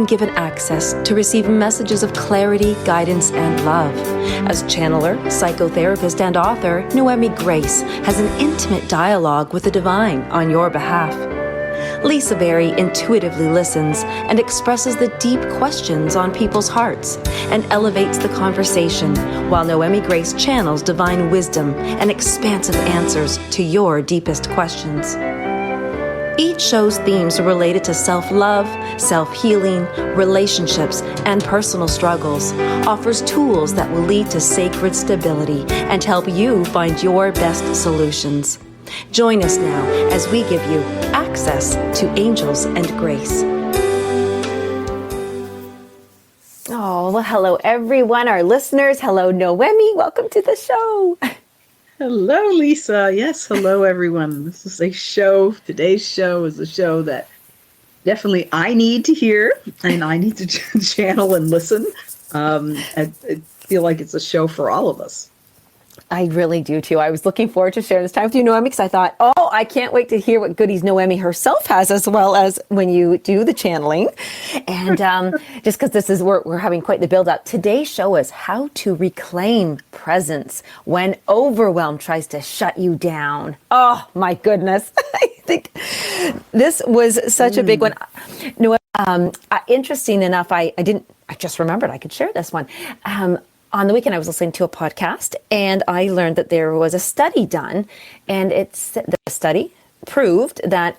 given access to receive messages of clarity, guidance, and love. As channeler, psychotherapist, and author, Noemi Grace has an intimate dialogue with the divine on your behalf. Lisa Berry intuitively listens and expresses the deep questions on people's hearts and elevates the conversation, while Noemi Grace channels divine wisdom and expansive answers to your deepest questions. Each show's themes are related to self-love, self-healing, relationships, and personal struggles, offers tools that will lead to sacred stability and help you find your best solutions. Join us now as we give you access to angels and grace. Oh, well, hello, everyone, our listeners. Hello, Noemi. Welcome to the show. Hello, Lisa. Yes, hello, everyone. This is a show. Today's show is a show that definitely I need to hear and I need to channel and listen. I feel like it's a show for all of us. I really do too. I was looking forward to sharing this time with you, Noemi, because I thought, oh, I can't wait to hear what goodies Noemi herself has, as well as when you do the channeling. And just because this is we're having quite the build up. Today's show is how to reclaim presence when overwhelm tries to shut you down. Oh my goodness. I think this was such a big one. Noemi, interesting enough, I just remembered I could share this one. On the weekend, I was listening to a podcast, and I learned that there was a study done, and the study proved that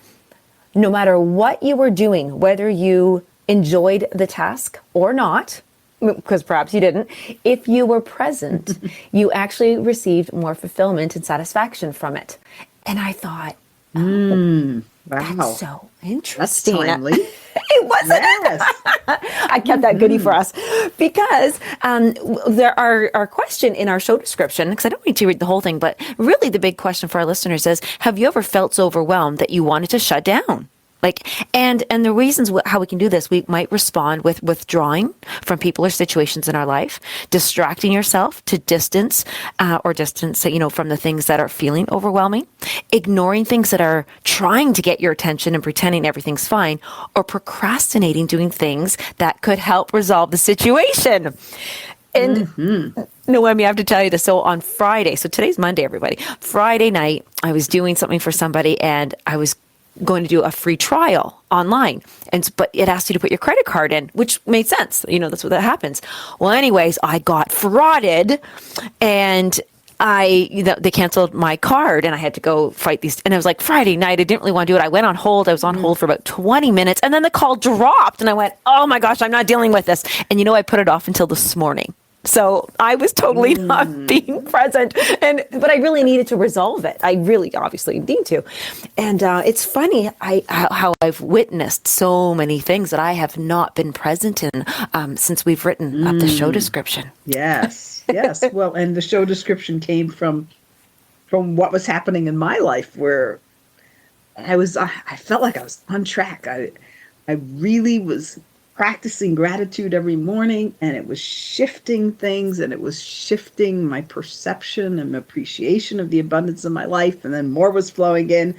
no matter what you were doing, whether you enjoyed the task or not, because perhaps you didn't, if you were present, you actually received more fulfillment and satisfaction from it. And I thought, wow, that's so interesting. That's timely. It wasn't. Yes. I kept that goodie for us because there our question in our show description, because I don't need to read the whole thing, but really the big question for our listeners is, have you ever felt so overwhelmed that you wanted to shut down? And the reasons how we can do this, we might respond with withdrawing from people or situations in our life, distracting yourself to distance from the things that are feeling overwhelming, ignoring things that are trying to get your attention and pretending everything's fine, or procrastinating doing things that could help resolve the situation. And Noemi, I have to tell you this. So on Friday, so today's Monday, everybody, Friday night, I was doing something for somebody and I was going to do a free trial online. But it asked you to put your credit card in, which made sense. That's what that happens. Well, anyways, I got frauded and they canceled my card and I had to go fight these. And it was like Friday night. I didn't really want to do it. I went on hold. I was on hold for about 20 minutes and then the call dropped and I went, oh my gosh, I'm not dealing with this. And I put it off until this morning. So I was totally not being present, but I really needed to resolve it. I really obviously need to. And it's funny how I've witnessed so many things that I have not been present in since we've written up the show description. Yes. Well, and the show description came from what was happening in my life, where I felt like I was on track. I really was practicing gratitude every morning, and it was shifting things, and it was shifting my perception and appreciation of the abundance of my life, and then more was flowing in,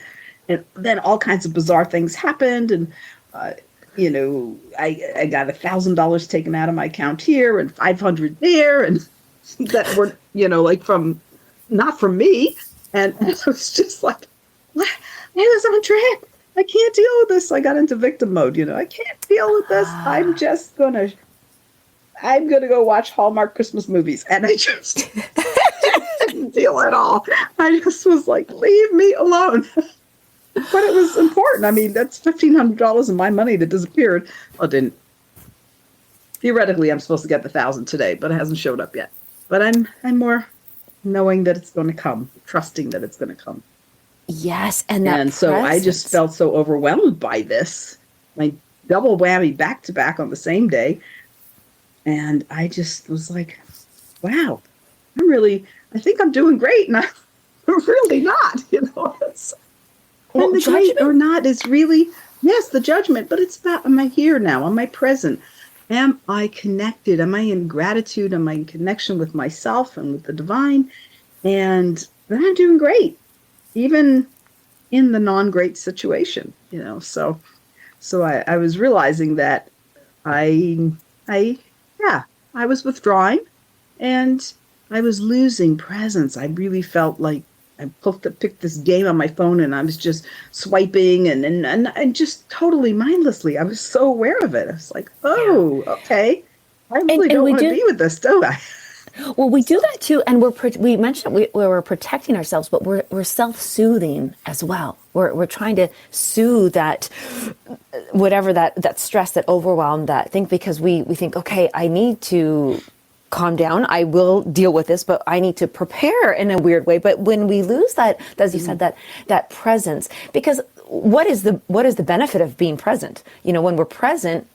and then all kinds of bizarre things happened, and I got $1,000 taken out of my account here, and 500 there, and that were not from me, and I was just like, what? I was on track. I can't deal with this. I got into victim mode. I can't deal with this. I'm going to go watch Hallmark Christmas movies. And I just didn't deal at all. I just was like, leave me alone. But it was important. I mean, that's $1,500 of my money that disappeared. Well, it didn't. Theoretically, I'm supposed to get the 1,000 today, but it hasn't showed up yet. But I'm more knowing that it's going to come, trusting that it's going to come. Yes, so I just felt so overwhelmed by this. My double whammy back to back on the same day. And I just was like, wow, I think I'm doing great. And I'm really not, And the great or not is really, yes, the judgment, but it's about, am I here now? Am I present? Am I connected? Am I in gratitude? Am I in connection with myself and with the divine? And then I'm doing great. Even in the non-great situation, So I was realizing that I, I, yeah, I was withdrawing and I was losing presence. I really felt like picked this game on my phone and I was just swiping and just totally mindlessly. I was so aware of it. I was like, Yeah. oh, okay. I really And don't we want to do. be with this, don't I? Well, we do So, that too, and we mentioned we're protecting ourselves, but we're self-soothing as well. We're trying to soothe that whatever that stress, that overwhelm, that thing, because we think, okay, I need to calm down. I will deal with this, but I need to prepare in a weird way. But when we lose that, as you said, that presence, because what is the benefit of being present? You know, when we're present,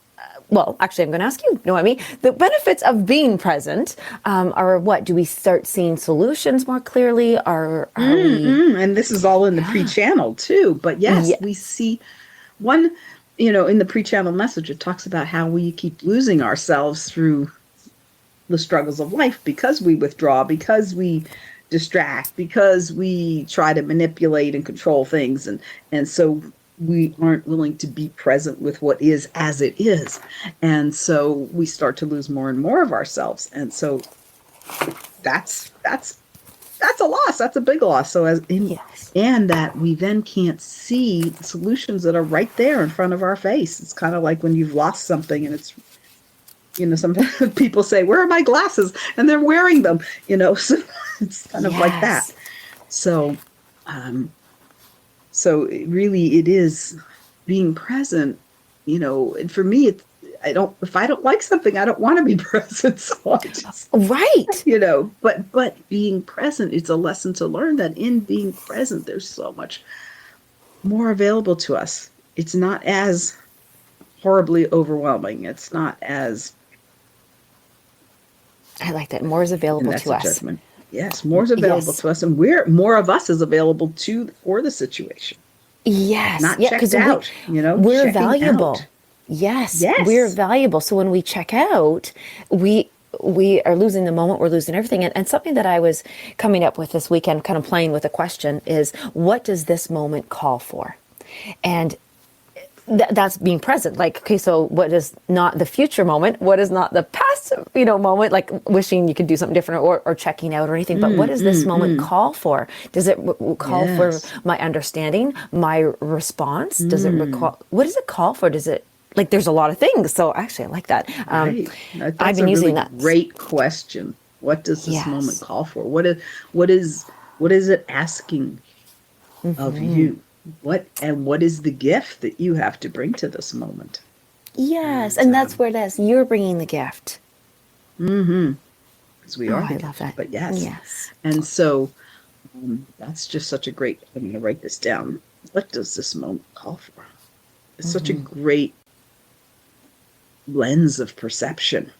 well, actually, I'm going to ask you, Noemi, the benefits of being present are what? Do we start seeing solutions more clearly? Are we? and this is all in the Yeah. pre-channel too. But yes, Yeah. we see one, in the pre-channel message, it talks about how we keep losing ourselves through the struggles of life because we withdraw, because we distract, because we try to manipulate and control things, and so we aren't willing to be present with what is as it is, and so we start to lose more and more of ourselves, and so that's a loss. That's a big loss. So Yes. and that we then can't see solutions that are right there in front of our face. It's kind of like when you've lost something and it's, sometimes people say, "Where are my glasses?" and they're wearing them, so it's kind of like that. Yes. So, um, it is being present, and for me, if I don't like something, I don't want to be present. So I just, Right. but being present, it's a lesson to learn that in being present, there's so much more available to us. It's not as horribly overwhelming. It's not as, I like that. More is and available that's to a us. judgment. Yes, more is available Yes. to us, and more of us is available to for the situation. Yes. Not Yeah. checked Because out, we're checking valuable. out. Yes, we're Yes. valuable. So when we check out, we we are losing the moment, we're losing everything. And something that I was coming up with this weekend, kind of playing with a question, is what does this moment call for? And that's being present. Like, okay, so what is not the future moment? What is not the past, moment? Like wishing you could do something different, or checking out or anything. But what Mm, does this mm, moment mm. call for? Does it call for Yes. my understanding, my response? Does it Mm, recall? What does it call for? Does it, like? There's a lot of things. So actually, I like that. right. I've That's been a really using that. great question. What does this moment Yes. call for? What is what is it asking of you? What is the gift that you have to bring to this moment? Yes, And and that's where it is. You're bringing the gift. because we Oh, are the I love gift. that. But yes, Yes. and so that's just such a great. I'm going to write this down. What does this moment call for? It's such a great lens of perception.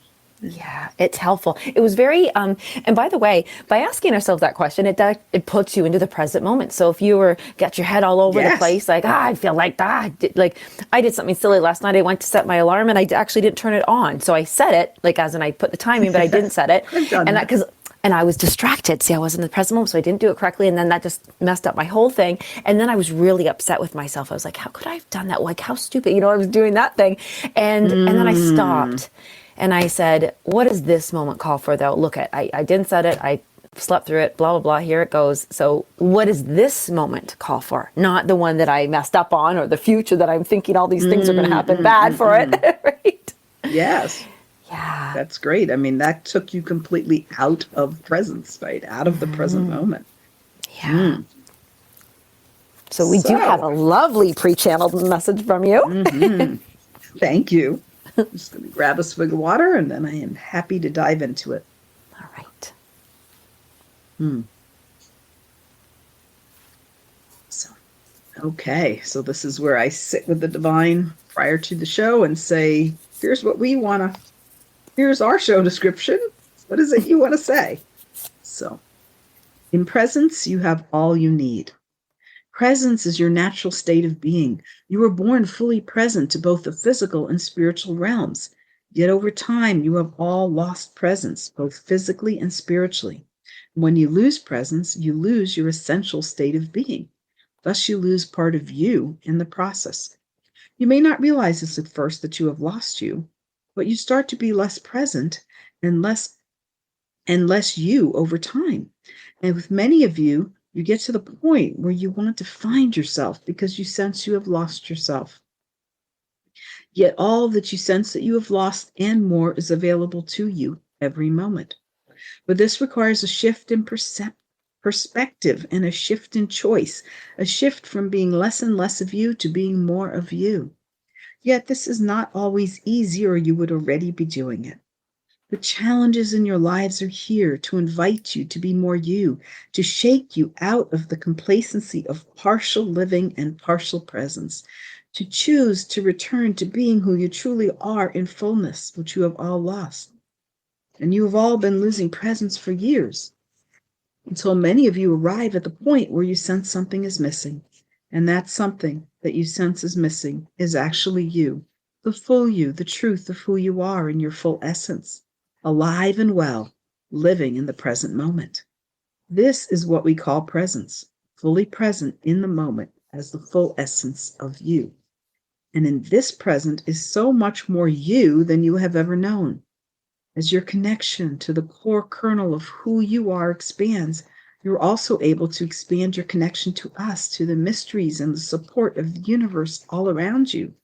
Yeah, it's helpful. It was very, and by the way, by asking ourselves that question, it puts you into the present moment. So if you were got your head all over the Yes. place, like, I feel like like I did something silly last night. I went to set my alarm and I actually didn't turn it on. So I set it, like, as in I put the timing, but I didn't set it, I've done and that. and I was distracted. See, I wasn't in the present moment, so I didn't do it correctly, and then that just messed up my whole thing. And then I was really upset with myself. I was like, how could I have done that? Like, how stupid, I was doing that thing, and then I stopped. And I said, what does this moment call for, though? Look, I didn't set it. I slept through it, blah, blah, blah. Here it goes. So what does this moment call for? Not the one that I messed up on, or the future that I'm thinking all these things are going to happen bad for it. Right? Yes. Yeah. That's great. I mean, that took you completely out of presence, right? Out of the present moment. Yeah. So we do have So, a lovely pre-channeled message from you. thank you. I'm just going to grab a swig of water and then I am happy to dive into it. All right. So, okay. So, this is where I sit with the divine prior to the show and say, here's what we want to, here's our show description. What is it you want to say? So, in presence, you have all you need. Presence is your natural state of being. You were born fully present to both the physical and spiritual realms. Yet over time, you have all lost presence, both physically and spiritually. When you lose presence, you lose your essential state of being. Thus, you lose part of you in the process. You may not realize this at first that you have lost you, but you start to be less present and less you over time. And with many of you, you get to the point where you want to find yourself because you sense you have lost yourself. Yet all that you sense that you have lost and more is available to you every moment. But this requires a shift in perspective and a shift in choice, a shift from being less and less of you to being more of you. Yet this is not always easy, or you would already be doing it. The challenges in your lives are here to invite you to be more you, to shake you out of the complacency of partial living and partial presence, to choose to return to being who you truly are in fullness, which you have all lost. And you have all been losing presence for years, until many of you arrive at the point where you sense something is missing. And that something that you sense is missing is actually you, the full you, the truth of who you are in your full essence, alive and well, living in the present moment. This is what we call presence, fully present in the moment as the full essence of you. And in this present is so much more you than you have ever known. As your connection to the core kernel of who you are expands, you're also able to expand your connection to us, to the mysteries and the support of the universe all around you.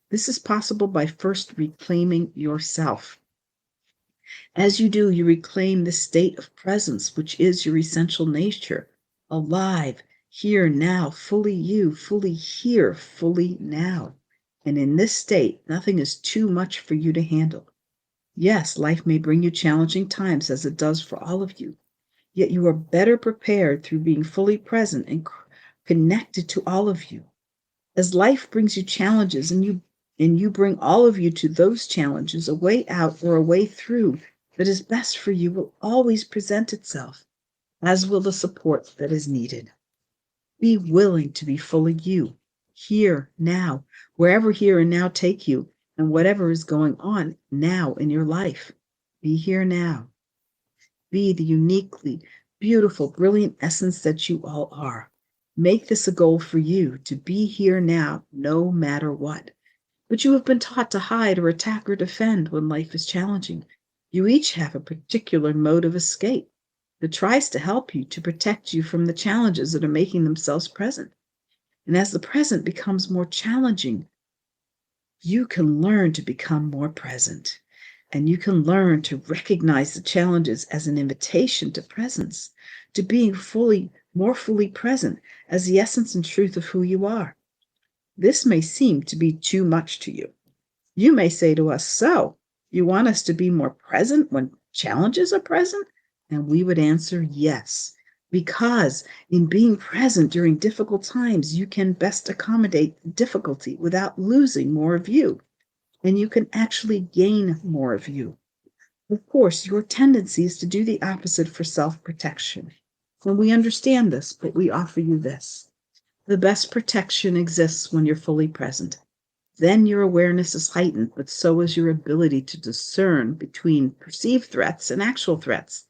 This is possible by first reclaiming yourself. As you do, you reclaim the state of presence, which is your essential nature, alive, here, now, fully you, fully here, fully now. And in this state, nothing is too much for you to handle. Yes, life may bring you challenging times, as it does for all of you, yet you are better prepared through being fully present and connected to all of you. As life brings you challenges and you bring all of you to those challenges, a way out or a way through that is best for you will always present itself, as will the support that is needed. Be willing to be fully you, here, now, wherever here and now take you, and whatever is going on now in your life. Be here now. Be the uniquely beautiful, brilliant essence that you all are. Make this a goal for you to be here now, no matter what. But you have been taught to hide or attack or defend when life is challenging. You each have a particular mode of escape that tries to help you, to protect you from the challenges that are making themselves present. And as the present becomes more challenging, you can learn to become more present. And you can learn to recognize the challenges as an invitation to presence, to being more fully present as the essence and truth of who you are. This may seem to be too much to you. You may say to us, so you want us to be more present when challenges are present? And we would answer yes, because in being present during difficult times, you can best accommodate the difficulty without losing more of you, and you can actually gain more of you. Of course, your tendency is to do the opposite for self-protection. And we understand this, but we offer you this. The best protection exists when you're fully present. Then your awareness is heightened, but so is your ability to discern between perceived threats and actual threats.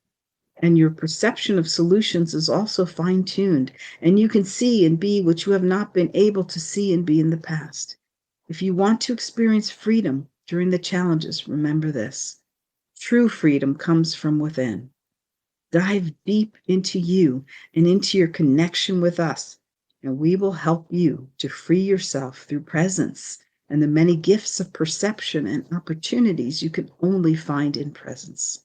And your perception of solutions is also fine-tuned, and you can see and be what you have not been able to see and be in the past. If you want to experience freedom during the challenges, remember this. True freedom comes from within. Dive deep into you and into your connection with us, and we will help you to free yourself through presence and the many gifts of perception and opportunities you can only find in presence.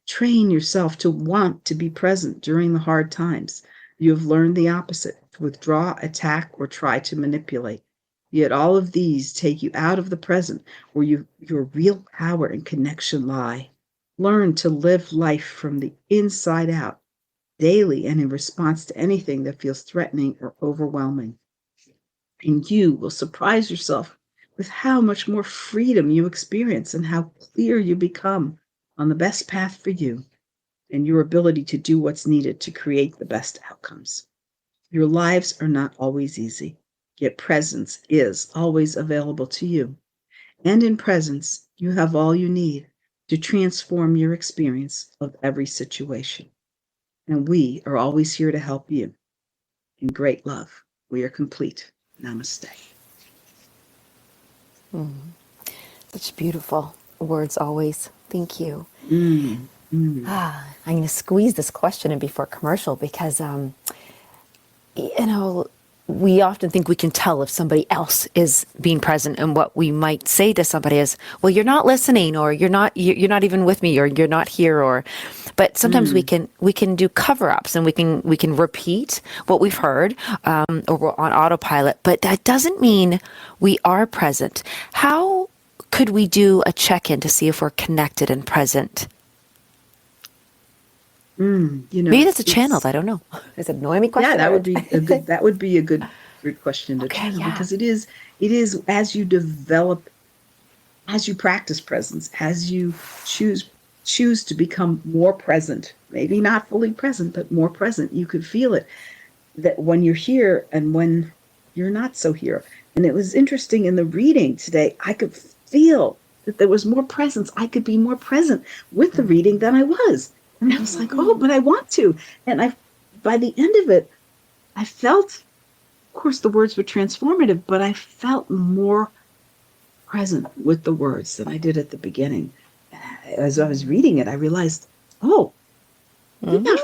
Train yourself to want to be present during the hard times. You have learned the opposite, to withdraw, attack, or try to manipulate. Yet all of these take you out of the present where your real power and connection lie. Learn to live life from the inside out, daily and in response to anything that feels threatening or overwhelming. And you will surprise yourself with how much more freedom you experience and how clear you become on the best path for you and your ability to do what's needed to create the best outcomes. Your lives are not always easy, yet presence is always available to you. And in presence, you have all you need to transform your experience of every situation. And we are always here to help you. In great love, we are complete. Namaste. Such beautiful words always. Thank you. Mm. I'm going to squeeze this question in before commercial because, we often think we can tell if somebody else is being present, and what we might say to somebody is, well, you're not listening, or you're not even with me, or you're not here, but sometimes we can do cover-ups, and we can repeat what we've heard, or we're on autopilot, but that doesn't mean we are present. How could we do a check-in to see if we're connected and present? Maybe that's a channeled. I don't know. Is it a Noemi question? Yeah, that would be a good. That would be a good question to channel, because it is as you develop, as you practice presence, as you choose to become more present. Maybe not fully present, but more present. You could feel it, that when you're here and when you're not so here. And it was interesting in the reading today. I could feel that there was more presence. I could be more present with the reading than I was. And I was like, oh, but I want to. And by the end of it, I felt, of course, the words were transformative, but I felt more present with the words than I did at the beginning. As I was reading it, I realized, oh, I'm not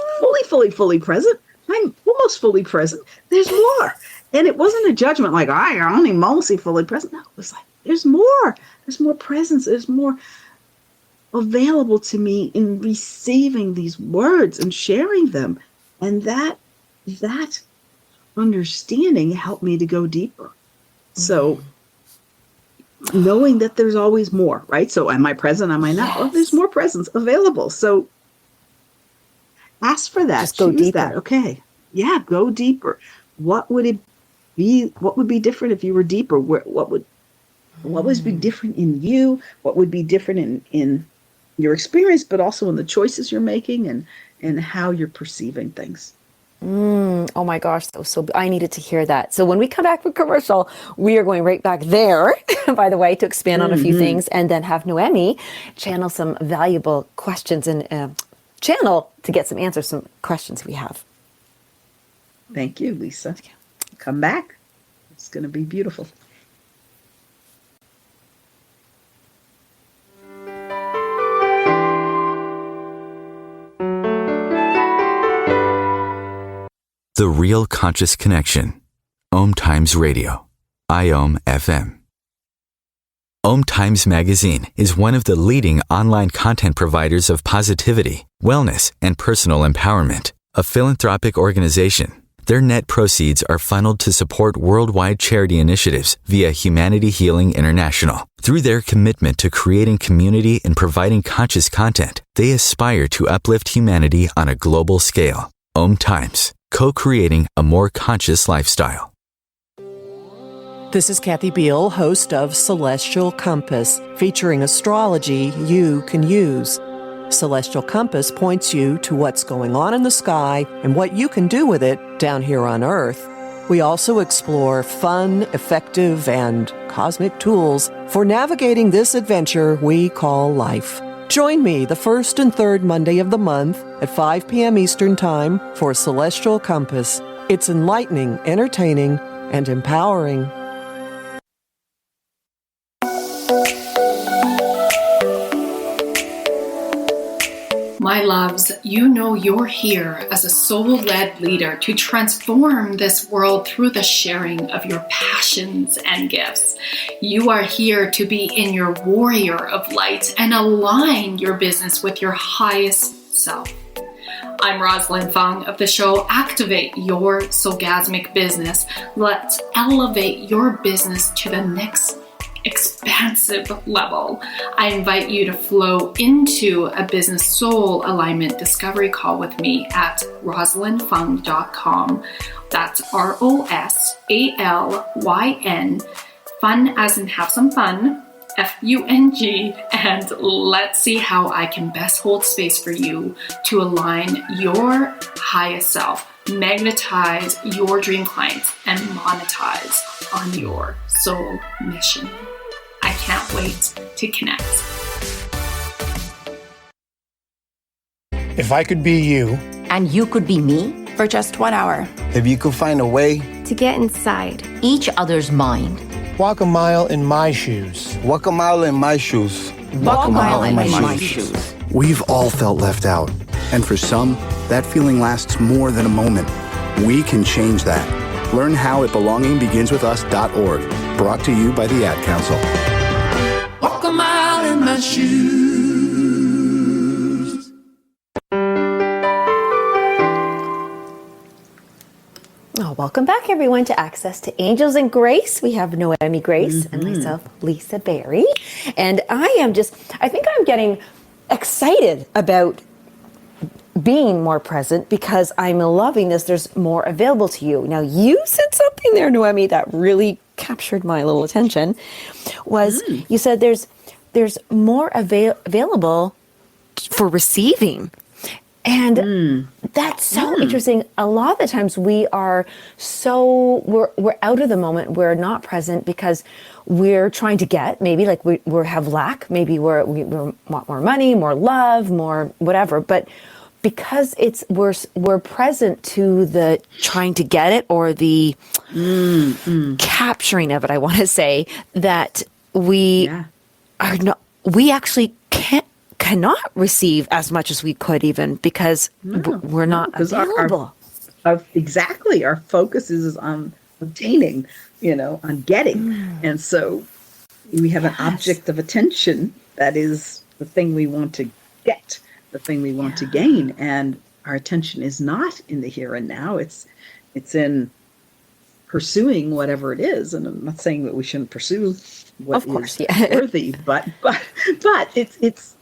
fully present. I'm almost fully present. There's more. And it wasn't a judgment like, I'm only mostly fully present. No, it was like, there's more. There's more presence. There's more available to me in receiving these words and sharing them. And that understanding helped me to go deeper. So knowing that there's always more, right? So am I present? Am I not? Oh, there's more presence available. So ask for that. Just go deeper. That. Okay. Yeah, go deeper. What would it be? What would be different if you were deeper? What would be different in you? What would be different in your experience, but also in the choices you're making and how you're perceiving things? Oh my gosh, that was so. I needed to hear that. So when we come back from commercial, we are going right back there, by the way, to expand on a few things, and then have Noemi channel some valuable questions and channel to get some answers, some questions we have. Thank you, Lisa. Come back. It's going to be beautiful. The Real Conscious Connection. OMTimes Radio. IOM FM. OMTimes Magazine is one of the leading online content providers of positivity, wellness, and personal empowerment. A philanthropic organization, their net proceeds are funneled to support worldwide charity initiatives via Humanity Healing International. Through their commitment to creating community and providing conscious content, they aspire to uplift humanity on a global scale. OMTimes. Co-creating a more conscious lifestyle. This is Kathy Beal, host of Celestial Compass, featuring astrology you can use. Celestial Compass points you to what's going on in the sky and what you can do with it down here on Earth. We also explore fun, effective, and cosmic tools for navigating this adventure we call life. Join me the first and third Monday of the month at 5 p.m. Eastern Time for Celestial Compass. It's enlightening, entertaining, and empowering. My loves, you know you're here as a soul-led leader to transform this world through the sharing of your passions and gifts. You are here to be in your warrior of light and align your business with your highest self. I'm Rosalind Fung of the show Activate Your Soulgasmic Business. Let's elevate your business to the next expansive level. I invite you to flow into a business soul alignment discovery call with me at rosalindfung.com. That's ROSALYN, fun as in have some fun, FUNG, and let's see how I can best hold space for you to align your highest self, magnetize your dream clients, and monetize on your soul mission. I can't wait to connect. If I could be you, and you could be me for just 1 hour, if you could find a way to get inside each other's mind Walk a mile in my shoes. Walk a mile in my shoes. Walk a mile in my shoes. We've all felt left out. And for some, that feeling lasts more than a moment. We can change that. Learn how at belongingbeginswithus.org. Brought to you by the Ad Council. Walk a mile in my shoes. Oh, welcome back, everyone, to Access to Angels and Grace. We have Noemi Grace and myself, Lisa Berry. And I think I'm getting excited about being more present because I'm loving this. There's more available to you. Now, you said something there, Noemi, that really captured my little attention. Was you said there's more available for receiving. And that's so interesting. A lot of the times we're out of the moment. We're not present because we're trying to get, maybe like we have lack. Maybe we want more money, more love, more whatever. But because we're present to the trying to get it or the capturing of it, I want to say that we are not, we actually cannot receive as much as we could even because we're not available. Exactly. Our focus is on obtaining, on getting. And so we have an object of attention that is the thing we want to get, the thing we want to gain. And our attention is not in the here and now. It's in pursuing whatever it is. And I'm not saying that we shouldn't pursue what is worthy, but it's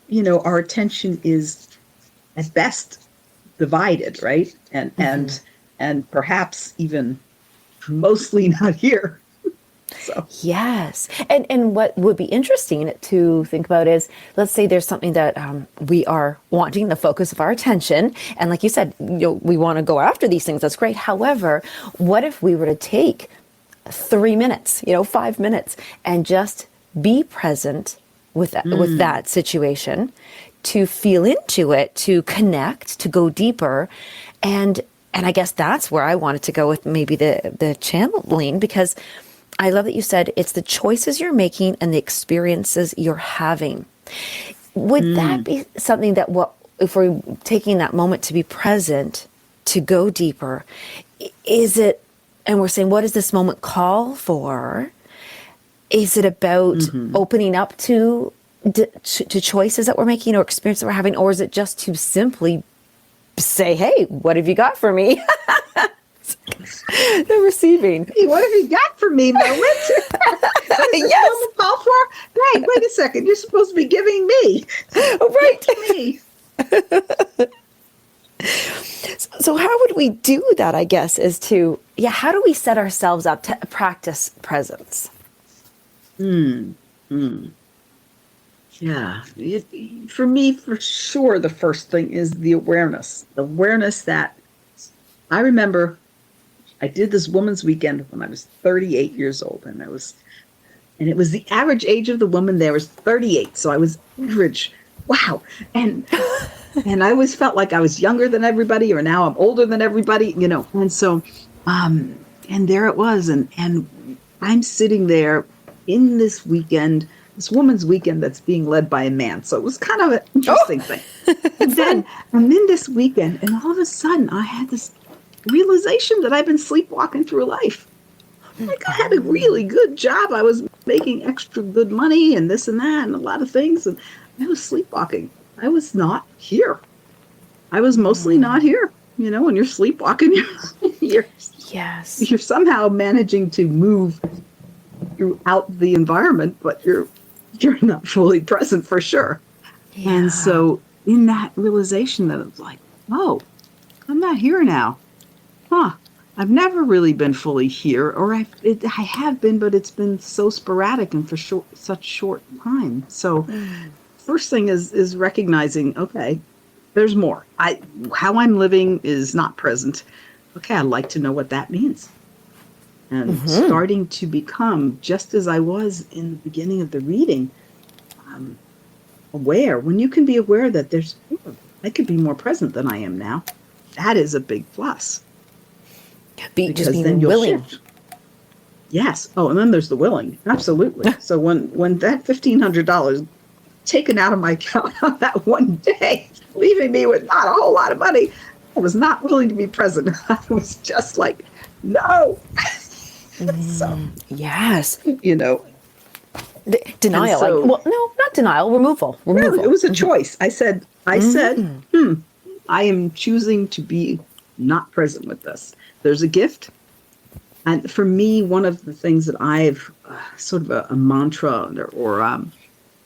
our attention is at best divided, right? And perhaps even mostly not here. So yes, and what would be interesting to think about is, let's say there's something that we are wanting the focus of our attention, and like you said, we want to go after these things. That's great. However, what if we were to take 3 minutes, 5 minutes, and just be present with that situation, to feel into it, to connect, to go deeper, and I guess that's where I wanted to go with maybe the channeling, because I love that you said it's the choices you're making and the experiences you're having. Would that be something that if we're taking that moment to be present, to go deeper, is it, and we're saying, what does this moment call for? Is it about opening up to choices that we're making or experiences that we're having, or is it just to simply say, hey, what have you got for me? The receiving. Hey, what have you got for me, moment? Yes. Call for? Right. Wait a second. You're supposed to be giving me. Oh, right. To me. So how would we do that, I guess, is to, how do we set ourselves up to practice presence? Yeah. For me, for sure, the first thing is the awareness. The awareness that I remember I did this woman's weekend when I was 38 years old, and it was the average age of the woman there was 38. So I was average. Wow. And I always felt like I was younger than everybody, or now I'm older than everybody, And so, and there it was. And I'm sitting there in this woman's weekend that's being led by a man. So it was kind of an interesting thing. And then I'm in this weekend, and all of a sudden I had this realization that I've been sleepwalking through life. Like, I had a really good job. I was making extra good money and this and that and a lot of things. And I was sleepwalking. I was not here. I was mostly not here. When you're sleepwalking, you're somehow managing to move throughout the environment, but you're not fully present for sure. Yeah. And so in that realization that it's like, oh, I'm not here now. I've never really been fully here, or I have been, but it's been so sporadic and for such short time. So first thing is recognizing, okay, there's more. How I'm living is not present. Okay, I'd like to know what that means. And starting to become, just as I was in the beginning of the reading, aware. When you can be aware that I could be more present than I am now, that is a big plus. Just being willing. Yes. Oh, and then there's the willing. Absolutely. So when that $1,500 taken out of my account on that one day, leaving me with not a whole lot of money, I was not willing to be present. I was just like, no. So, Yes. you know, Denial. so, Well, no, not denial. Removal. no, Removal. it was a choice. I said, I am choosing to be not present with this. There's a gift. And for me, one of the things that I've sort of a mantra or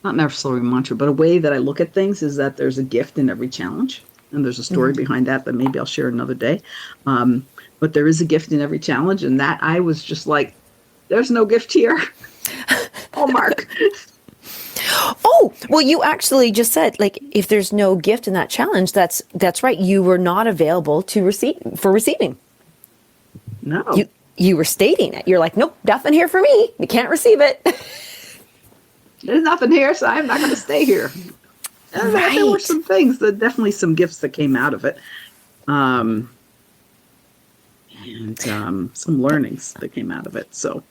not necessarily a mantra, but a way that I look at things is that there's a gift in every challenge. And there's a story behind that maybe I'll share another day. But there is a gift in every challenge. And that I was just like, there's no gift here. Oh, Mark. Oh, well, you actually just said, like, if there's no gift in that challenge, that's right. You were not available to receiving. No. You were stating it. You're like, nope, nothing here for me. You can't receive it. There's nothing here, so I'm not going to stay here. And there were some things, definitely some gifts that came out of it. And some learnings that came out of it. So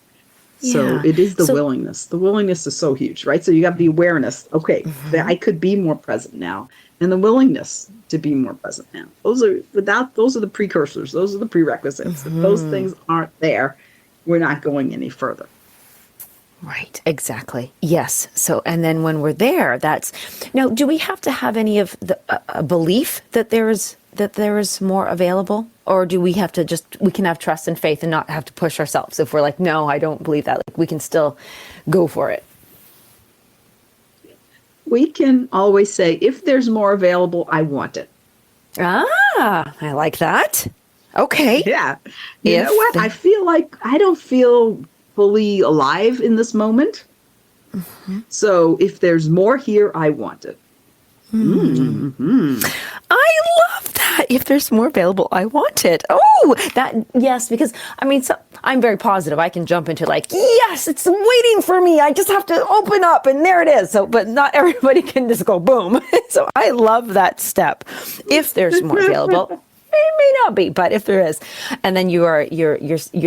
it is the willingness. The willingness is so huge, right? So you got the awareness. Okay, that I could be more present now, and the willingness to be more present now. Those are the precursors. Those are the prerequisites. If those things aren't there, we're not going any further. Right, exactly. Yes. So, and then when we're there, now, do we have to have any of the a belief that there is more available, or do we have to we can have trust and faith and not have to push ourselves? If we're like, no, I don't believe that, like, we can still go for it. We can always say, if there's more available, I want it. Ah, I like that. Okay. Yeah. You know what? I feel like I don't feel fully alive in this moment. So if there's more here, I want it. I love that. If there's more available, I want it. Oh, yes, because I'm very positive. I can jump into like, yes, it's waiting for me. I just have to open up and there it is. So, but not everybody can just go boom. So I love that step. If there's more available, it may not be, but if there is, and then you're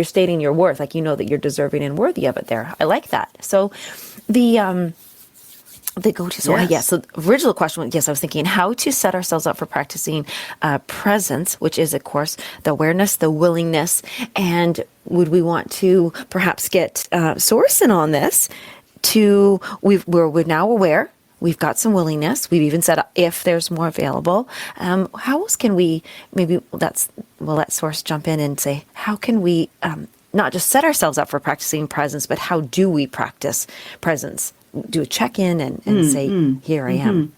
stating your worth, like, you know that you're deserving and worthy of it there. I like that. So the go-to. So yes. So the original question was, I was thinking how to set ourselves up for practicing presence, which is, of course, the awareness, the willingness, and would we want to perhaps get Source in on this? We're now aware. We've got some willingness. We've even said if there's more available. How else can we we'll let Source jump in and say, how can we not just set ourselves up for practicing presence, but how do we practice presence? Do a check-in and say, here I am.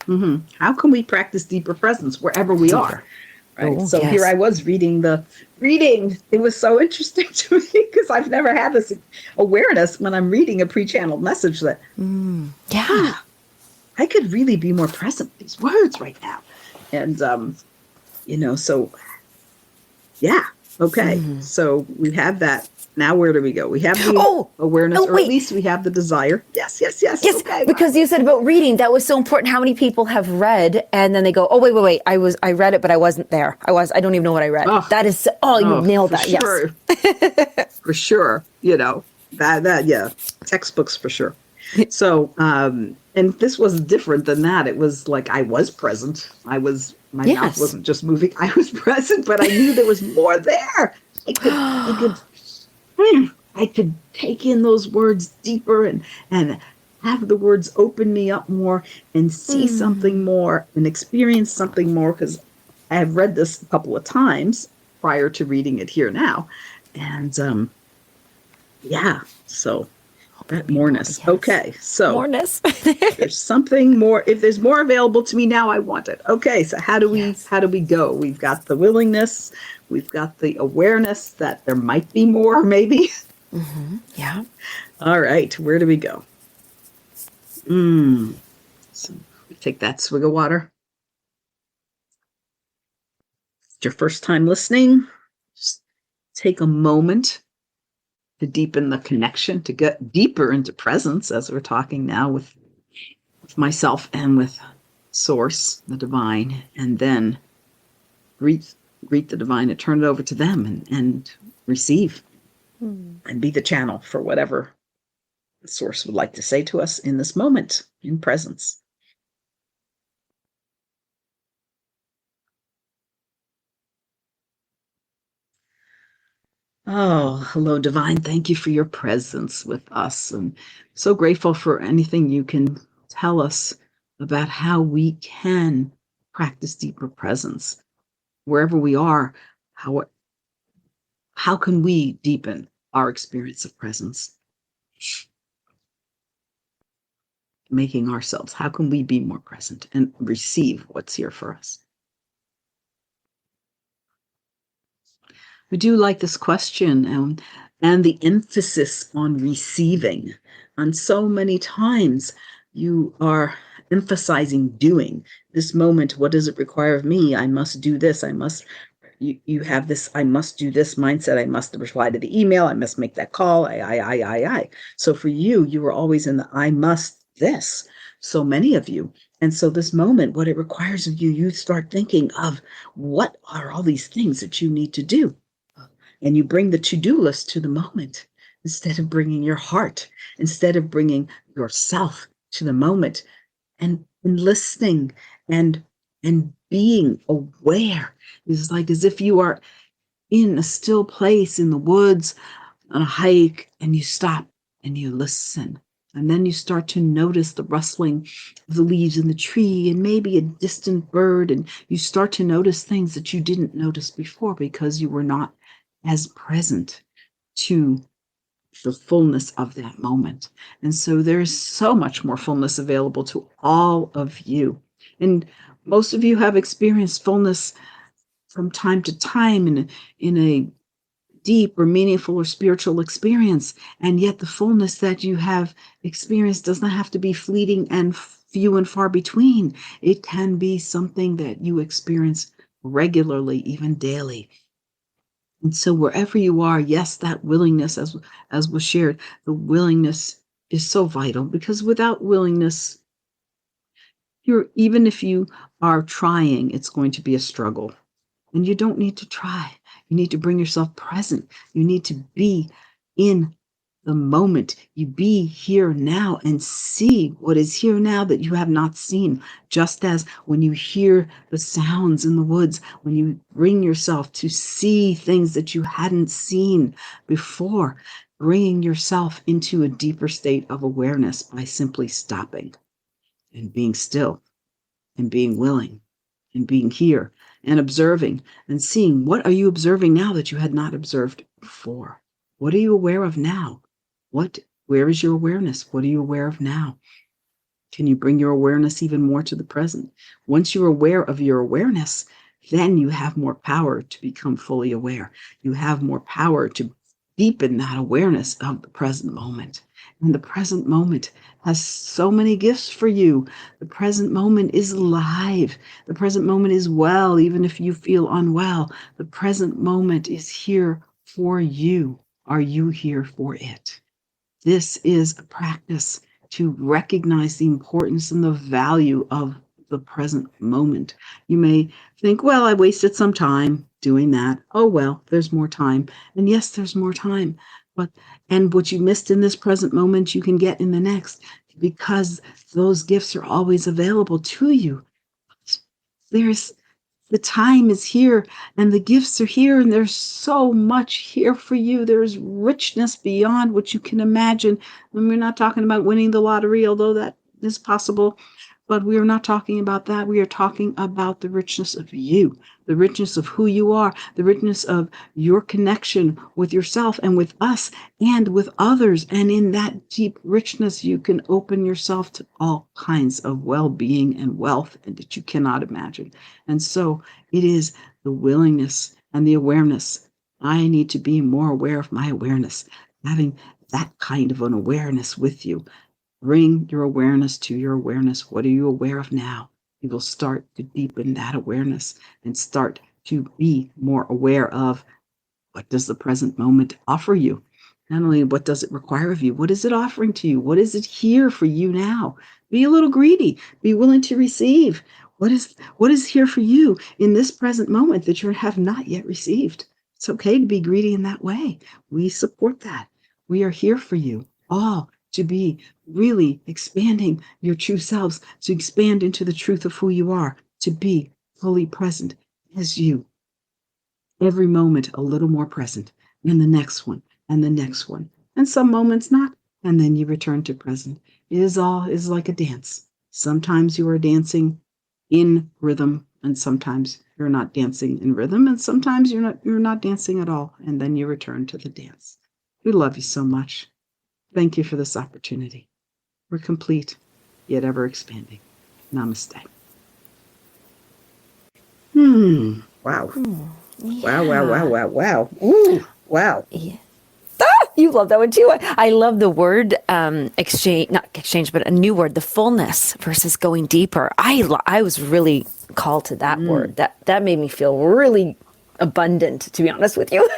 How can we practice deeper presence wherever we are? Right. So here I was reading. It was so interesting to me because I've never had this awareness when I'm reading a pre-channeled message that, I could really be more present with these words right now. And, so, okay. So we have that. Now where do we go? We have the awareness, or at least we have the desire. Yes. Okay, because you said about reading, that was so important. How many people have read and then they go, oh, wait, I read it, but I wasn't there. I don't even know what I read. That is, you nailed that. Sure. Yes. For sure. Textbooks for sure. So, and this was different than that. It was like, I was present. My mouth wasn't just moving. I was present, but I knew there was more there. I could take in those words deeper and have the words open me up more and see something more and experience something more, because I have read this a couple of times prior to reading it here now. And so that moreness. Yes. Okay, so moreness. There's something more. If there's more available to me now, I want it. Okay, so how do we go? We've got the willingness. We've got the awareness that there might be more, maybe. Yeah. All right, where do we go? So take that swig of water. It's your first time listening. Just take a moment to deepen the connection, to get deeper into presence, as we're talking now with myself and with Source, the divine, and then greet the divine and turn it over to them and receive. and be the channel for whatever the source would like to say to us in this moment, in presence. Oh, hello, Divine. Thank you for your presence with us. And so grateful for anything you can tell us about how we can practice deeper presence. Wherever we are, how can we deepen our experience of presence? Making ourselves, how can we be more present and receive what's here for us? We do like this question and the emphasis on receiving. And so many times you are emphasizing doing. This moment, what does it require of me? I must do this. You have this, I must do this mindset. I must reply to the email. I must make that call. I. So for you, you were always in the I must this. So many of you. And so this moment, what it requires of you, you start thinking of what are all these things that you need to do? And you bring the to-do list to the moment instead of bringing your heart, instead of bringing yourself to the moment and listening and being aware. It's like as if you are in a still place in the woods on a hike and you stop and you listen. And then you start to notice the rustling of the leaves in the tree and maybe a distant bird. And you start to notice things that you didn't notice before because you were not as present to the fullness of that moment. And so there's so much more fullness available to all of you. And most of you have experienced fullness from time to time in a deep or meaningful or spiritual experience. And yet the fullness that you have experienced does not have to be fleeting and few and far between. It can be something that you experience regularly, even daily. And so wherever you are, yes, that willingness, as was shared, the willingness is so vital, because without willingness, even if you are trying, it's going to be a struggle. And you don't need to try. You need to bring yourself present. You need to be in the moment. You be here now and see what is here now that you have not seen. Just as when you hear the sounds in the woods, when you bring yourself to see things that you hadn't seen before, bringing yourself into a deeper state of awareness by simply stopping and being still and being willing and being here and observing and seeing, what are you observing now that you had not observed before? What are you aware of now? Where is your awareness? What are you aware of now? Can you bring your awareness even more to the present? Once you're aware of your awareness, then you have more power to become fully aware. You have more power to deepen that awareness of the present moment. And the present moment has so many gifts for you. The present moment is alive. The present moment is well, even if you feel unwell. The present moment is here for you. Are you here for it? This is a practice to recognize the importance and the value of the present moment. You may think, well, I wasted some time doing that. Oh, well, there's more time. And yes, there's more time. And what you missed in this present moment, you can get in the next, because those gifts are always available to you. The time is here and the gifts are here, and there's so much here for you. There's richness beyond what you can imagine. And we're not talking about winning the lottery, although that is possible, but we are not talking about that. We are talking about the richness of you, the richness of who you are, the richness of your connection with yourself and with us and with others. And in that deep richness, you can open yourself to all kinds of well-being and wealth that you cannot imagine. And so it is the willingness and the awareness. I need to be more aware of my awareness, having that kind of an awareness with you. Bring your awareness to your awareness. What are you aware of now? You will start to deepen that awareness and start to be more aware of, what does the present moment offer you? Not only what does it require of you, what is it offering to you? What is it here for you now? Be a little greedy. Be willing to receive. What is here for you in this present moment that you have not yet received? It's okay to be greedy in that way. We support that. We are here for you all to be really expanding your true selves, to expand into the truth of who you are, to be fully present as you. Every moment a little more present, and the next one, and the next one. And some moments not, and then you return to present. It is like a dance. Sometimes you are dancing in rhythm, and sometimes you're not dancing in rhythm, and sometimes you're not dancing at all, and then you return to the dance. We love you so much. Thank you for this opportunity. We're complete, yet ever expanding. Namaste. Wow. Yeah. Wow. Ooh, wow. Yeah. You love that one too. I love the word exchange, not exchange, but a new word, the fullness versus going deeper. I was really called to that word. That made me feel really abundant, to be honest with you.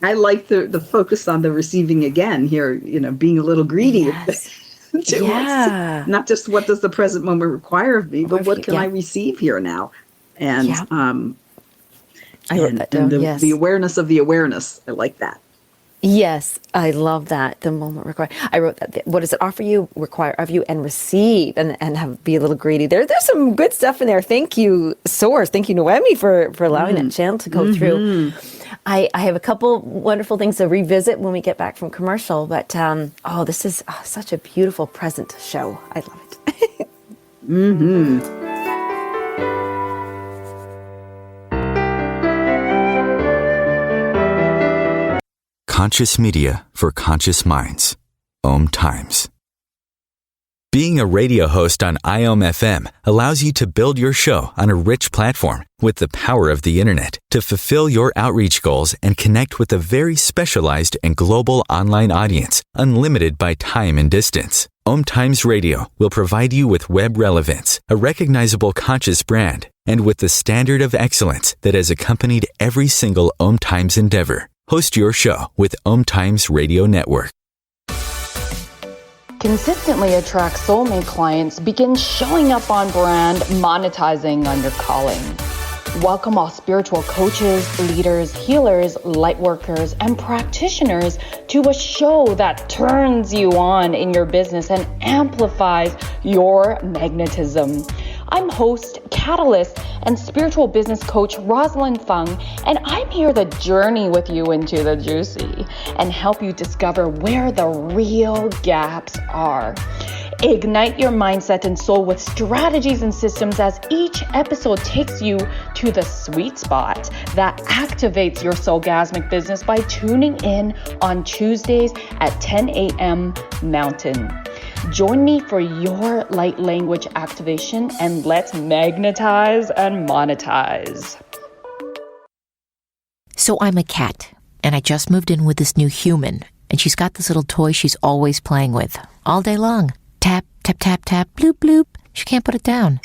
I like the focus on the receiving again here, being a little greedy. Yes. Yeah. Not just what does the present moment require of me, but what can I receive here now? And I wrote that down. The awareness of the awareness. I like that. Yes, I love that. The moment required. I wrote that. What does it offer you, require of you, and receive, and be a little greedy? There's some good stuff in there. Thank you, Source. Thank you, Noemi, for allowing that channel to go through. I have a couple wonderful things to revisit when we get back from commercial. But this is such a beautiful present show. I love it. Conscious media for conscious minds. OMTimes. Being a radio host on IOM-FM allows you to build your show on a rich platform with the power of the internet to fulfill your outreach goals and connect with a very specialized and global online audience, unlimited by time and distance. OMTimes Radio will provide you with web relevance, a recognizable conscious brand, and with the standard of excellence that has accompanied every single OMTimes endeavor. Host your show with OMTimes Radio Network. Consistently attract soulmate clients, begin showing up on brand, monetizing on your calling. Welcome all spiritual coaches, leaders, healers, light workers, and practitioners to a show that turns you on in your business and amplifies your magnetism. I'm host, catalyst, and spiritual business coach Rosalind Fung, and I'm here to journey with you into the juicy and help you discover where the real gaps are. Ignite your mindset and soul with strategies and systems as each episode takes you to the sweet spot that activates your soulgasmic business by tuning in on Tuesdays at 10 a.m. Mountain. Join me for your light language activation and let's magnetize and monetize. So I'm a cat, and I just moved in with this new human, and she's got this little toy she's always playing with, all day long. Tap, tap, tap, tap, bloop, bloop. She can't put it down.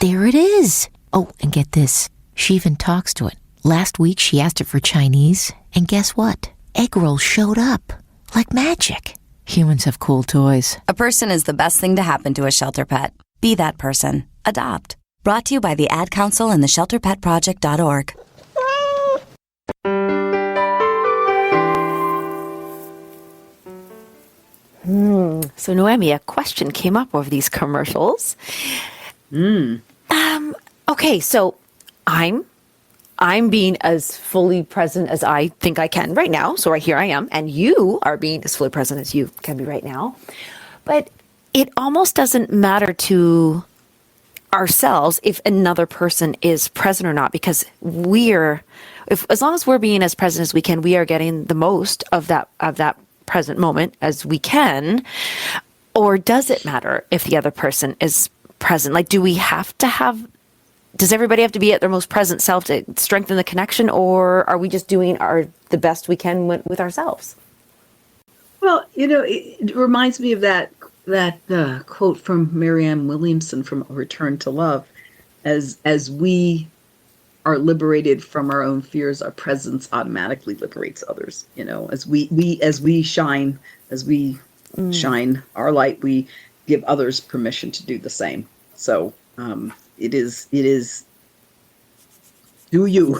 There it is. Oh, and get this. She even talks to it. Last week, she asked it for Chinese, and guess what? Egg rolls showed up. Like magic. Humans have cool toys. A person is the best thing to happen to a shelter pet. Be that person. Adopt. Brought to you by the Ad Council and the ShelterPetProject.org. So Noemi, a question came up over these commercials. Okay, so I'm being as fully present as I think I can right now. So right here I am, and you are being as fully present as you can be right now. But it almost doesn't matter to ourselves if another person is present or not, because as long as we're being as present as we can, we are getting the most of that present moment as we can. Or does it matter if the other person is present? Like, does everybody have to be at their most present self to strengthen the connection, or are we just doing the best we can with ourselves? Well, it reminds me of that quote from Marianne Williamson from Return to Love. As we are liberated from our own fears, our presence automatically liberates others. As we shine our light, we give others permission to do the same. So it is do you.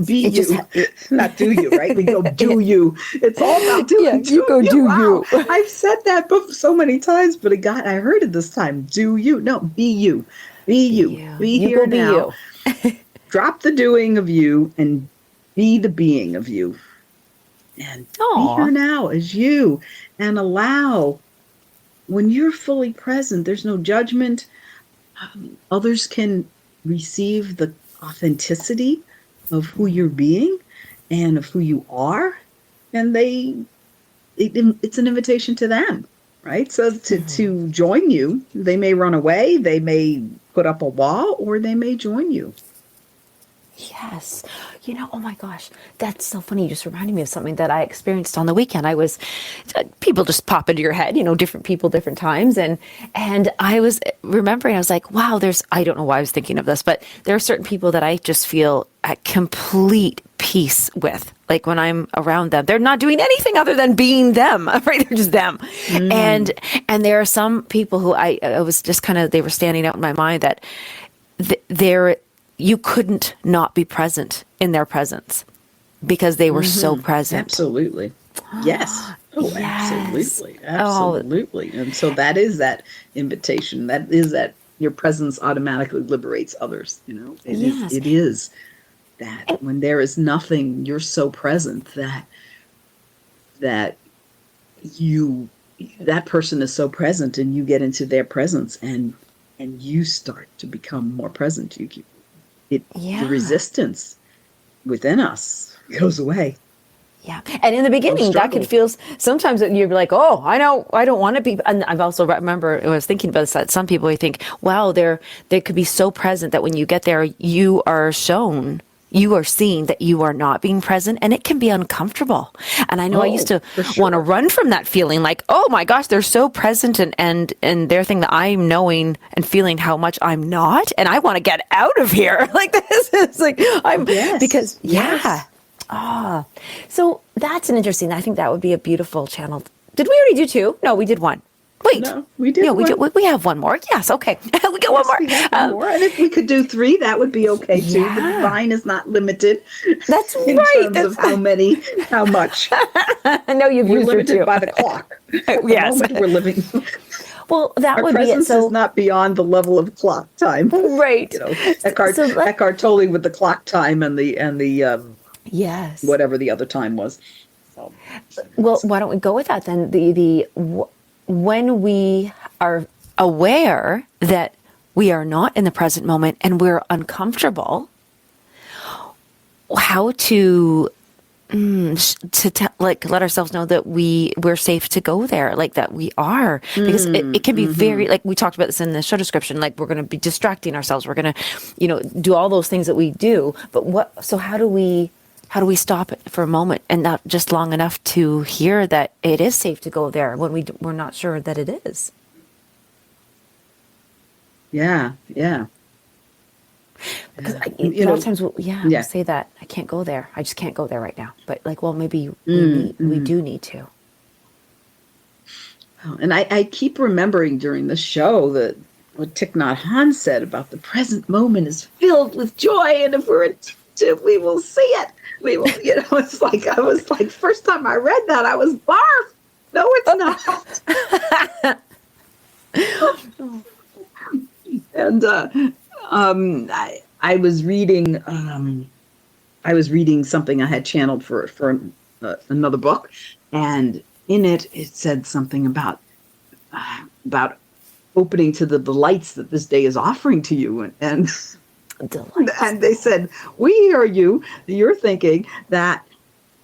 Be It you. just Not do you, right? We go do you. It's all about doing you go do Wow. you. I've said that so many times, but I heard it this time. Do you. No, be you. Be you. Be You here go be now. you. Drop the doing of you and be the being of you. And be here now as you. And allow, when you're fully present, there's no judgment. Others can receive the authenticity of who you're being and of who you are, and it's an invitation to them, right? So to join you, they may run away, they may put up a wall, or they may join you. Yes. Oh my gosh, that's so funny. You just reminded me of something that I experienced on the weekend. People just pop into your head, different people, different times. And I was remembering, I was like, wow, I don't know why I was thinking of this, but there are certain people that I just feel at complete peace with. Like when I'm around them, they're not doing anything other than being them, right? They're just them. And there are some people who I was just they were standing out in my mind that you couldn't not be present in their presence because they were so present. Absolutely. Yes. Oh, yes. Absolutely. Absolutely. And so that is that invitation. That is that your presence automatically liberates others. It is that when there is nothing, you're so present that that person is so present, and you get into their presence and you start to become more present. The resistance within us goes away. Yeah. And in the beginning, that could feel, sometimes you'd be like, oh, I know, I don't want to be. And I've also remember, I was thinking about this, that some people, I think, wow, they could be so present that when you get there, you are seeing that you are not being present, and it can be uncomfortable. And I know I used to want to run from that feeling, like, oh my gosh, they're so present and their thing that I'm knowing and feeling how much I'm not, and I want to get out of here. Like this is like so that's an interesting. I think that would be a beautiful channel. Did we already do 2? No, we did 1. Wait, no, we did. Yeah, we have 1 more. Yes, okay, we got 1 more. We have 1 more, and if we could do 3, that would be okay too. The divine is not limited. That's in right. terms of how much. I know you've we're used limited too. by the clock. Yes, we're living. Well, that Our would be it. So is not beyond the level of clock time, right? Eckhart Tolle with the clock time and the yes, whatever the other time was. So, well, why don't we go with that then? When we are aware that we are not in the present moment and we're uncomfortable, how to let ourselves know that we're safe to go there, like that we are, because it can be very, like we talked about this in the show description, like we're going to be distracting ourselves, we're going to do all those things that we do, but how do we stop it for a moment, and not just long enough to hear that it is safe to go there when we're not sure that it is? Yeah. Because a lot of times, we'll say that I can't go there. I just can't go there right now. But maybe we do need to. Oh, and I keep remembering during the show that what Thich Nhat Hanh said about the present moment is filled with joy, and if we're attentive, we will see it. We will, it's like, I was like, first time I read that, I was barf. No, it's not. And I was reading something I had channeled for another book, and in it said something about opening to the delights that this day is offering to you, and they said, we hear you. You're thinking that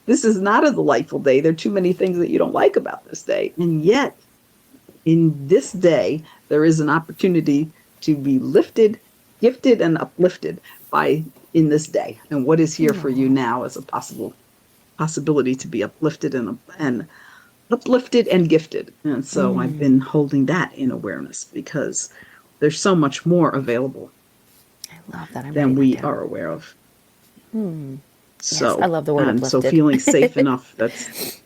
this is not a delightful day. There are too many things that you don't like about this day, and yet in this day there is an opportunity to be lifted, gifted, and uplifted in this day. And what is here for you now is a possibility to be uplifted and uplifted and gifted. And so I've been holding that in awareness, because there's so much more available. I love that. Than we are aware of. So yes, I love the word uplifted. So feeling safe enough. That's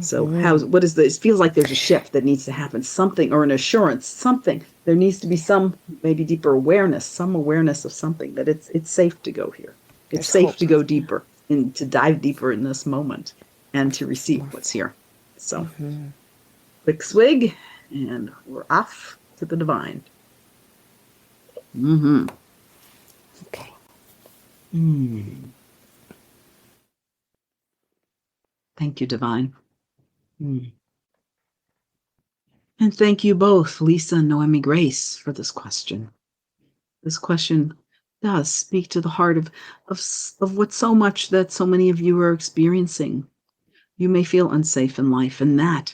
So what is this? It feels like there's a shift that needs to happen, something, or an assurance, something there needs to be some maybe deeper awareness, some awareness of something, that it's safe to go here. It's safe to go deeper and to dive deeper in this moment and to receive what's here. So quick swig and we're off to the divine. Okay. Thank you, divine. And thank you both, Lisa and Noemi Grace, for this question. This question does speak to the heart of what so much that so many of you are experiencing. You may feel unsafe in life, and that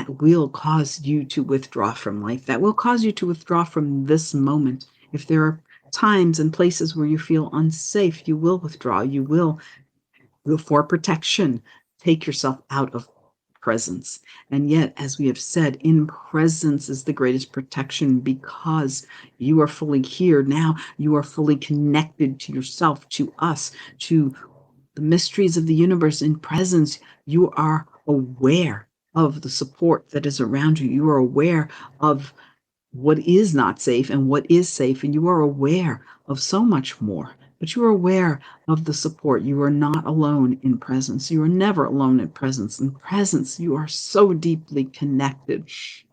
will cause you to withdraw from life. That will cause you to withdraw from this moment. If there are times and places where you feel unsafe, you will withdraw. You will for protection, take yourself out of presence. And yet, as we have said, in presence is the greatest protection, because you are fully here now. You are fully connected to yourself, to us, to the mysteries of the universe. In presence, you are aware of the support that is around you. You are aware of what is not safe and what is safe, and you are aware of so much more. But you are aware of the support. You are not alone in presence. You are never alone in presence. In presence, you are so deeply connected.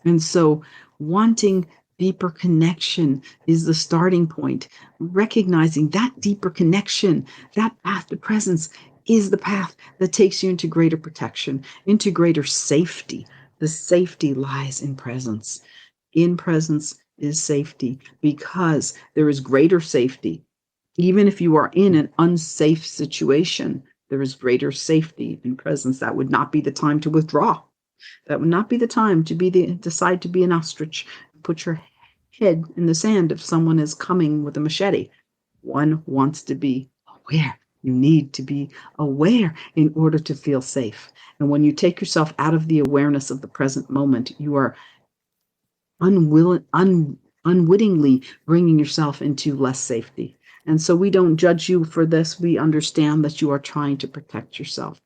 And so wanting deeper connection is the starting point. Recognizing that deeper connection, that path to presence, is the path that takes you into greater protection, into greater safety. The safety lies in presence. In presence is safety, because there is greater safety. Even if you are in an unsafe situation, there is greater safety in presence. That would not be the time to withdraw. That would not be the time to decide to be an ostrich. Put your head in the sand if someone is coming with a machete. One wants to be aware. You need to be aware in order to feel safe. And when you take yourself out of the awareness of the present moment, you are unwittingly bringing yourself into less safety. And so we don't judge you for this. We understand that you are trying to protect yourself.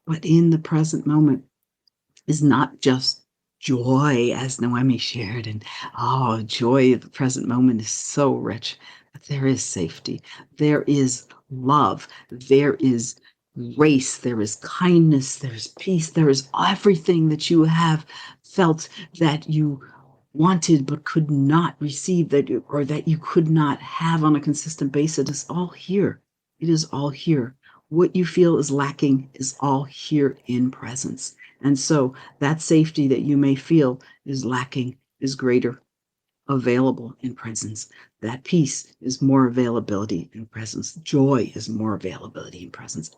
But in the present moment is not just joy, as Noemi shared. And joy of the present moment is so rich. But there is safety. There is love. There is grace. There is kindness. There is peace. There is everything that you have felt that you wanted but could not receive, that you could not have on a consistent basis. It is all here. It is all here. What you feel is lacking is all here in presence. And so that safety that you may feel is lacking is greater available in presence. That peace is more availability in presence. Joy is more availability in presence.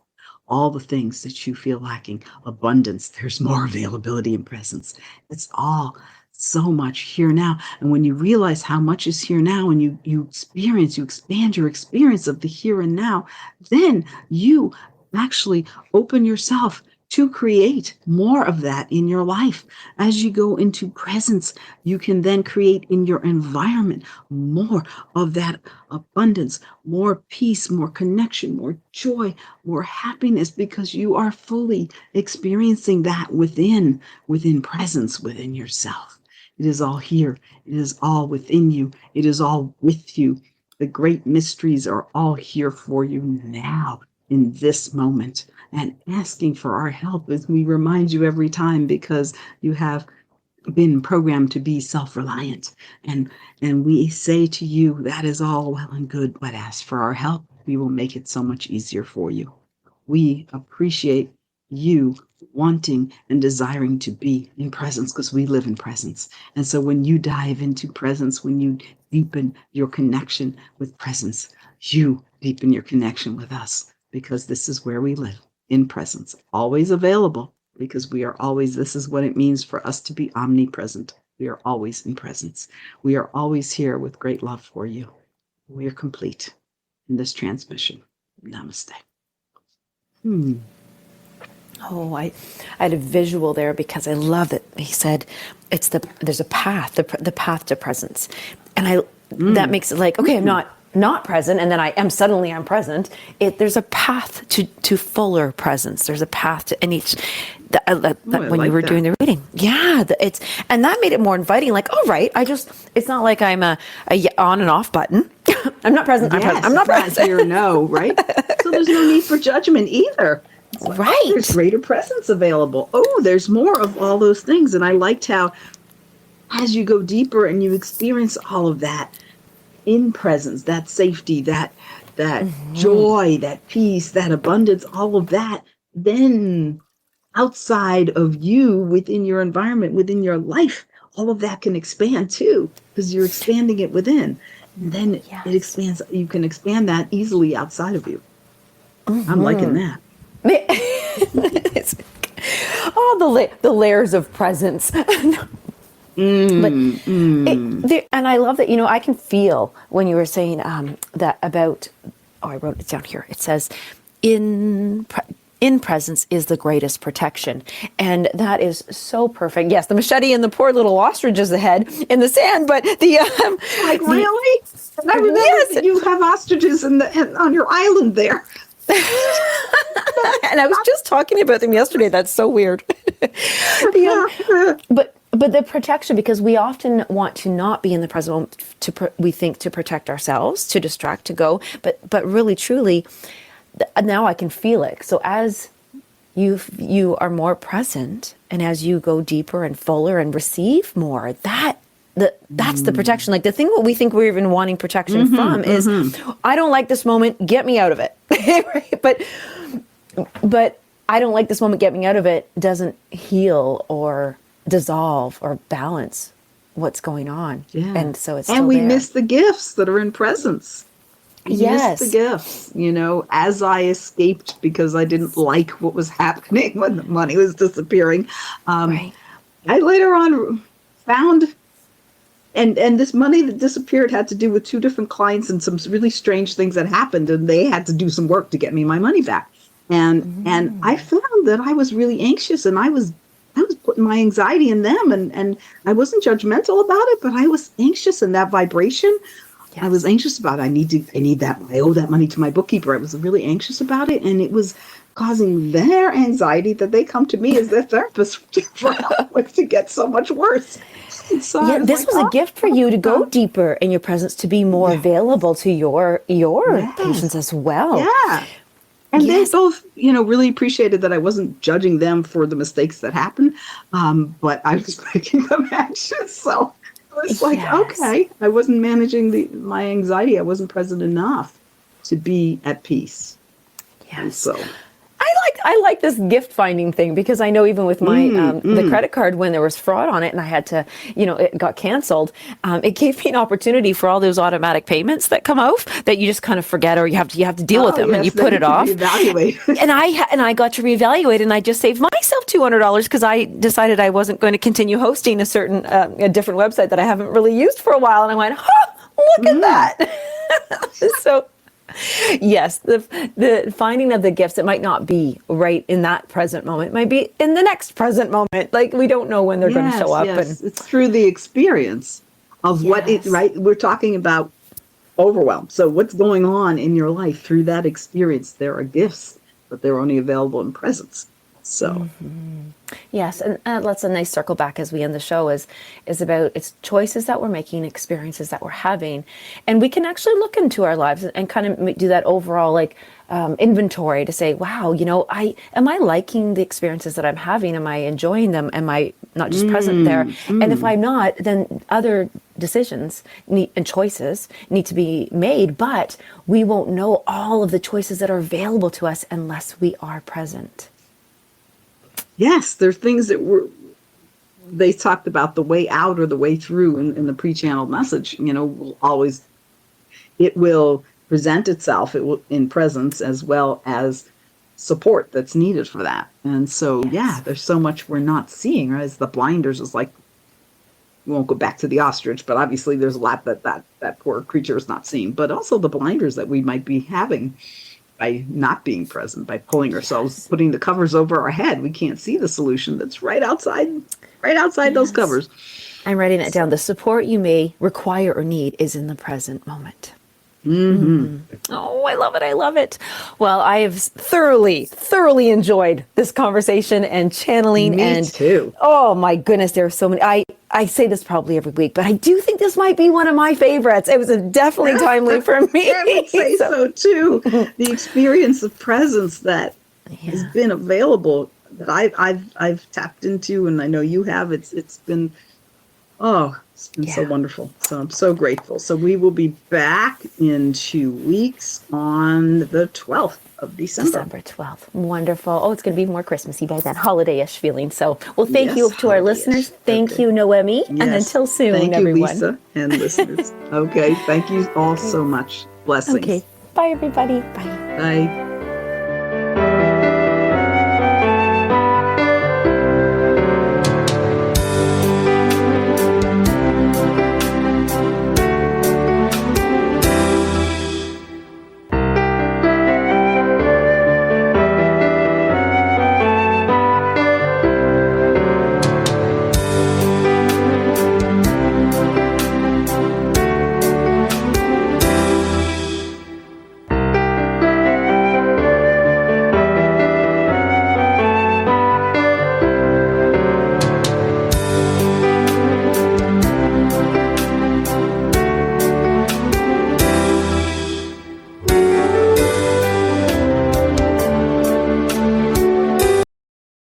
All the things that you feel lacking, abundance, there's more availability in presence. It's all so much here now. And when you realize how much is here now, and you expand your experience of the here and now, then you actually open yourself to create more of that in your life. As you go into presence, you can then create in your environment more of that abundance, more peace, more connection, more joy, more happiness, because you are fully experiencing that within presence, within yourself. It is all here. It is all within you. It is all with you. The great mysteries are all here for you now, in this moment. And asking for our help, as we remind you every time, because you have been programmed to be self-reliant. And we say to you, that is all well and good, but ask for our help. We will make it so much easier for you. We appreciate you wanting and desiring to be in presence, because we live in presence. And so when you dive into presence, when you deepen your connection with presence, you deepen your connection with us, because this is where we live, in presence, always available, because we are always, this is what it means for us to be omnipresent. We are always in presence. We are always here with great love for you. We are complete in this transmission. Namaste. Oh, I had a visual there, because I love that he said there's a path, the path to presence. And that makes it like, okay, I'm not not present, and then I'm present. There's a path to fuller presence. There's a path to, and each, when you were doing the reading, and that made it more inviting. Like, all right, it's not like I'm a on and off button. I'm not present. I'm not present. Here, no, right? So there's no need for judgment either. Right. There's greater presence available. Oh, there's more of all those things. And I liked how, as you go deeper and you experience all of that in presence, that safety, that joy, that peace, that abundance, all of that, then outside of you, within your environment, within your life, all of that can expand too, because you're expanding it within. And then it expands. You can expand that easily outside of you. I'm liking that. The layers of presence. And I love that, I can feel when you were saying that about, I wrote it down here. It says, in presence is the greatest protection. And that is so perfect. Yes, the machete and the poor little ostrich is ahead in the sand, but really? And I remember that you have ostriches on your island there. And I was just talking about them yesterday. That's so weird. But the protection, because we often want to not be in the present moment, we think to protect ourselves, to distract, to go, but really, truly, now I can feel it. So as you are more present, and as you go deeper and fuller and receive more, that's the protection. Like the thing what we think we're even wanting protection from is, I don't like this moment, get me out of it. Right? But I don't like this moment, get me out of it doesn't heal or dissolve or balance what's going on. Yeah. And so it's still we there. miss the gifts that are in presence. Miss the gifts, as I escaped because I didn't like what was happening when the money was disappearing. I later on found, and this money that disappeared had to do with 2 different clients and some really strange things that happened, and they had to do some work to get me my money back. And I found that I was really anxious, and I was putting my anxiety in them, and I wasn't judgmental about it, but I was anxious, and that vibration, I was anxious about it. I need that. I owe that money to my bookkeeper. I was really anxious about it, and it was causing their anxiety that they come to me as their therapist for help with to get so much worse. So this was a gift for you to go deeper in your presence, to be more available to your patients as well. Yeah. And they both, really appreciated that I wasn't judging them for the mistakes that happened, but I was making them anxious. So it was like, okay, I wasn't managing my anxiety. I wasn't present enough to be at peace. Yes. And so I like this gift finding thing, because I know even with my the credit card, when there was fraud on it and I had to, it got canceled, it gave me an opportunity for all those automatic payments that come out that you just kind of forget, or you have to deal with them, and you put it off. And I got to reevaluate, and I just saved myself $200 because I decided I wasn't going to continue hosting a different website that I haven't really used for a while, and I went, look at that. So. Yes, the finding of the gifts, it might not be right in that present moment. It might be in the next present moment. Like, we don't know when they're going to show up. Yes, it's through the experience of what it, right? We're talking about overwhelm. So what's going on in your life through that experience? There are gifts, but they're only available in presence. So. Yes, and that's a nice circle back as we end the show is about it's choices that we're making, experiences that we're having, and we can actually look into our lives and kind of do that overall inventory to say, wow, am I liking the experiences that I'm having? Am I enjoying them? Am I not just present there? And if I'm not, then other decisions and choices need to be made, but we won't know all of the choices that are available to us unless we are present. Yes, there's things that they talked about the way out or the way through in the pre-channeled message. It will present itself in presence as well as support that's needed for that. And so, there's so much we're not seeing, right? As the blinders is like, we won't go back to the ostrich, but obviously there's a lot that poor creature is not seeing, but also the blinders that we might be having by not being present, by pulling ourselves, putting the covers over our head. We can't see the solution that's right outside those covers. I'm writing it down. The support you may require or need is in the present moment. Oh, I love it. I love it. Well, I have thoroughly enjoyed this conversation and channeling. Me too. Oh my goodness, there are so many. I say this probably every week, but I do think this might be one of my favorites. It was definitely timely for me. I would say so too. The experience of presence that has been available that I've tapped into, and I know you have. It's been so wonderful. So I'm so grateful. So we will be back in 2 weeks on the 12th of December. December 12th. Wonderful. Oh, it's going to be more Christmassy by then, holiday-ish feeling. So, well, thank you to our listeners. Thank you, Noemi. Yes. And until soon, thank everyone. You, Lisa, and listeners. Okay. Thank you all so much. Blessings. Okay. Bye, everybody. Bye. Bye.